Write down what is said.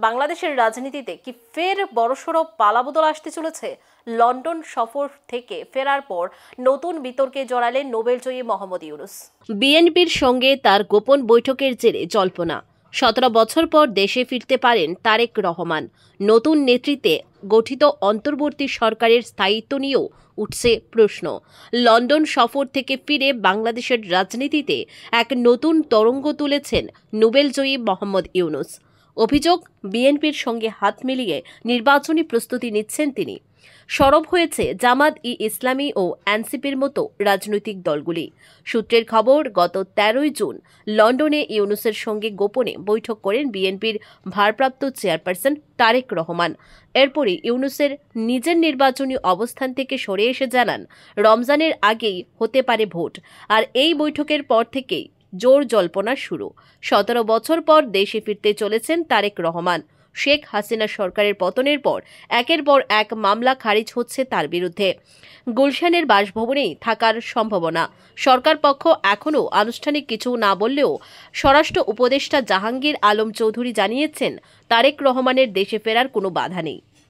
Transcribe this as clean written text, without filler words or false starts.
বাংলাদেশের রাজনীতিতে কি ফের বড়সড় পালাবদল আসতে চলেছে? লন্ডন সফর থেকে ফেরার পর নতুন বিতর্কে জড়ালেন নোবেলজয়ী মোহাম্মদ ইউনূস। বিএনপির সঙ্গে তার গোপন বৈঠকের জেরে জল্পনা। 17 বছর পর দেশে ফিরতে পারেন তারেক রহমান। নতুন নেতৃত্বে গঠিত অন্তর্বর্তী সরকারের স্থায়িত্ব নিয়েও উঠছে প্রশ্ন। লন্ডন সফর থেকে ফিরে বাংলাদেশের রাজনীতিতে এক নতুন তরঙ্গ তুলেছেন নোবেলজয়ী মোহাম্মদ ইউনূস। অভিযোগ, বিএনপির সঙ্গে হাত মিলিয়ে নির্বাচনী প্রস্তুতি নিচ্ছেন তিনি। সরব হয়েছে জামাত-ই-ইসলামী ও এনসিপির মতো রাজনৈতিক দলগুলি। সূত্রের খবর, গত 13 জুন লন্ডনে ইউনূসের সঙ্গে গোপনে বৈঠক করেন বিএনপির ভারপ্রাপ্ত চেয়ারপারসন তারেক রহমান। এরপরই ইউনূসের নিজের নির্বাচনী অবস্থান থেকে সরে এসে জানান, রমজানের আগেই হতে পারে ভোট। আর এই বৈঠকের পর থেকেই জোর জল্পনা শুরু। 17 বছর পর দেশে ফিরতে চলেছেন তারেক রহমান। শেখ হাসিনা সরকারের পতনের পর একের পর এক মামলা খারিজ হচ্ছে তার বিরুদ্ধে। গুলশানের বাসভবনেই থাকার সম্ভাবনা। সরকার পক্ষ এখনও আনুষ্ঠানিক কিছু না বললেও স্বরাষ্ট্র উপদেষ্টা জাহাঙ্গীর আলম চৌধুরী জানিয়েছেন, তারেক রহমানের দেশে ফেরার কোনো বাধা নেই।